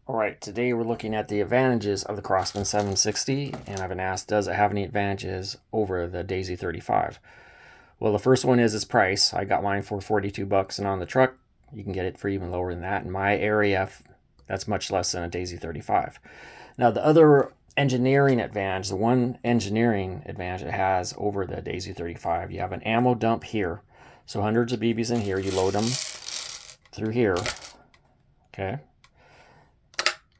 All right, today we're looking at the advantages of the Crosman 760, and I've been asked, does it have any advantages over the Daisy 35? Well, the first one is its price. I got mine for 42 bucks, and on the truck, you can get it for even lower than that. In my area, that's much less than a Daisy 35. Now, the other engineering advantage, the one engineering advantage it has over the Daisy 35, you have an ammo dump here. So hundreds of BBs in here, you load them through here, okay?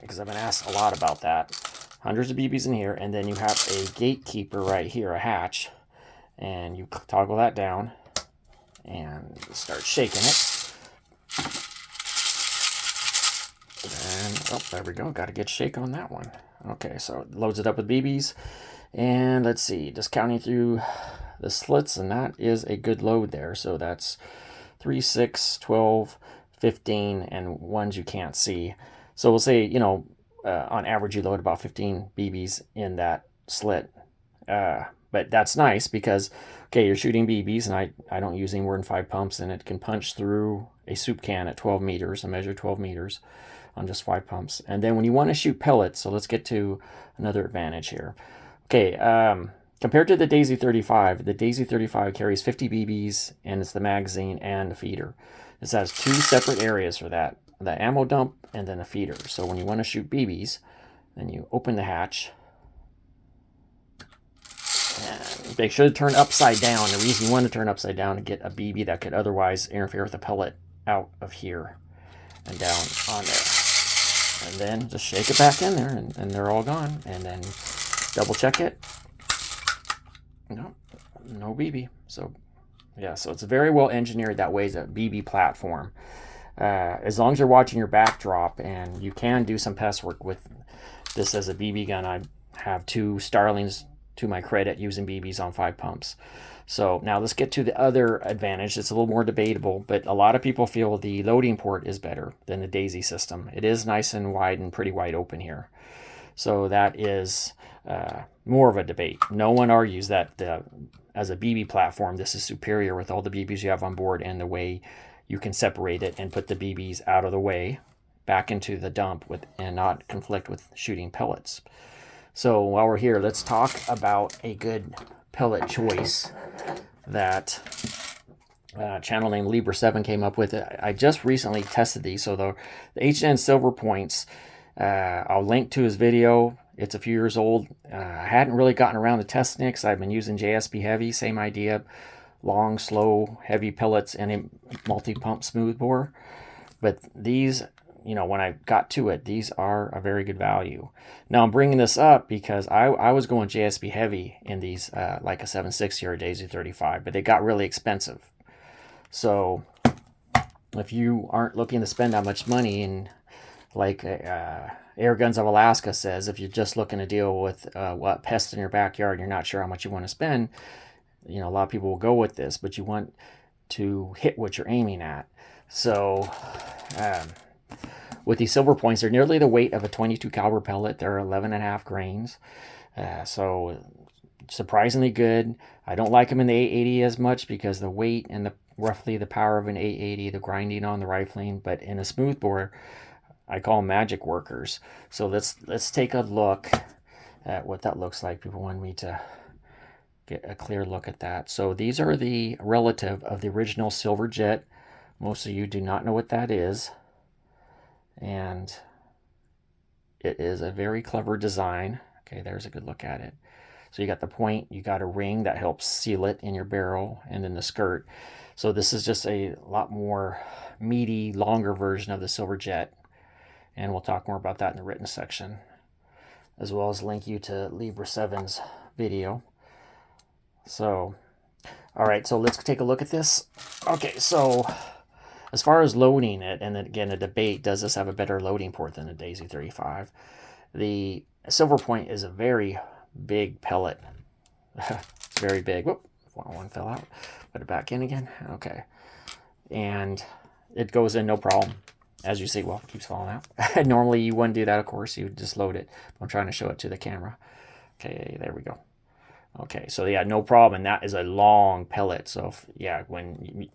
Because I've been asked a lot about that. Hundreds of BBs in here, and then you have a gatekeeper right here, a hatch, and you toggle that down and start shaking it. And, oh, there we go. Got to get shake on that one. Okay, so it loads it up with BBs. And let's see, just counting through the slits, and that is a good load there. So that's 3, 6, 12, 15, and ones you can't see. So we'll say, on average you load about 15 BBs in that slit. But that's nice because, okay, you're shooting BBs, and I don't use any more than 5 pumps, and it can punch through a soup can at 12 meters, I measure 12 meters on just 5 pumps. And then when you want to shoot pellets, so let's get to another advantage here. Okay, compared to the Daisy 35, the Daisy 35 carries 50 BBs, and it's the magazine and the feeder. This has 2 separate areas for that, the ammo dump and then a feeder. So when you want to shoot BBs, then you open the hatch, and make sure to turn upside down. The reason you want to turn upside down to get a BB that could otherwise interfere with the pellet out of here and down on there. And then just shake it back in there, and they're all gone. And then double check it. No BB. So yeah, so it's very well engineered that way as a BB platform. As long as you're watching your backdrop, and you can do some pest work with this as a BB gun. I have 2 Starlings to my credit using BBs on 5 pumps. So now let's get to the other advantage. It's a little more debatable, but a lot of people feel the loading port is better than the Daisy system. It is nice and wide and pretty wide open here. So that is more of a debate. No one argues that as a BB platform, this is superior with all the BBs you have on board and the way you can separate it and put the BBs out of the way back into the dump and not conflict with shooting pellets. So while we're here, let's talk about a good pellet choice that channel named Libra7 came up with. I just recently tested these. So the H&N Silver Points, I'll link to his video. It's a few years old. I hadn't really gotten around to testing it because I've been using JSP Heavy, same idea. Long, slow, heavy pellets and a multi-pump smoothbore. But these, when I got to it, these are a very good value. Now I'm bringing this up because I was going JSP Heavy in these, like a 760 or a Daisy 35, but they got really expensive. So if you aren't looking to spend that much money, and like Air Guns of Alaska says, if you're just looking to deal with what pests in your backyard and you're not sure how much you want to spend, a lot of people will go with this, but you want to hit what you're aiming at. So with these Silver Points, they're nearly the weight of a 22 caliber pellet. They're 11.5 grains. So surprisingly good. I don't like them in the 880 as much because the weight and roughly the power of an 880, the grinding on the rifling. But in a smoothbore, I call them magic workers. So let's take a look at what that looks like. People want me to get a clear look at that. So these are the relative of the original Silver Jet. Most of you do not know what that is. And it is a very clever design. Okay, there's a good look at it. So you got the point, you got a ring that helps seal it in your barrel, and then the skirt. So this is just a lot more meaty, longer version of the Silver Jet. And we'll talk more about that in the written section, as well as link you to Libra7's video. So, all right, so let's take a look at this. Okay, so as far as loading it, and then again, a debate, does this have a better loading port than the Daisy 35? The Silver Point is a very big pellet. It's very big. Whoop, one fell out. Put it back in again. Okay. And it goes in no problem. As you see, well, it keeps falling out. Normally you wouldn't do that, of course. You would just load it. I'm trying to show it to the camera. Okay, there we go. Okay, so yeah, no problem. And that is a long pellet. So if, yeah, when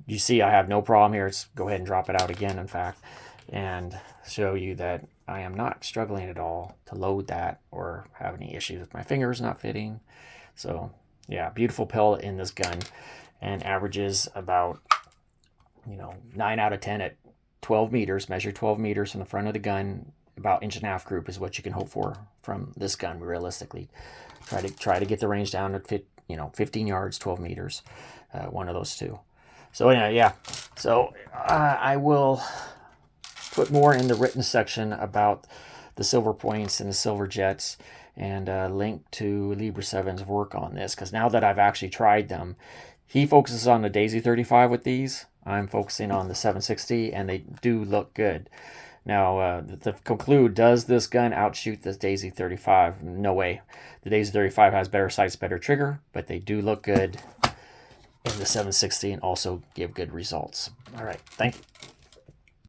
you see I have no problem here, go ahead and drop it out again, in fact. and show you that I am not struggling at all to load that or have any issues with my fingers not fitting. So yeah, beautiful pellet in this gun, and averages about 9 out of 10 at 12 meters. Measure 12 meters from the front of the gun. About inch and a half group is what you can hope for from this gun realistically. Try to get the range down to 15 yards, 12 meters, one of those two. So anyway, yeah. So I will put more in the written section about the silver points and the silver jets, and link to Libra 7's work on this, because now that I've actually tried them, he focuses on the Daisy 35 with these. I'm focusing on the 760, and they do look good. Now, to conclude, does this gun outshoot this Daisy 35? No way. The Daisy 35 has better sights, better trigger, but they do look good in the 760 and also give good results. All right, thank you.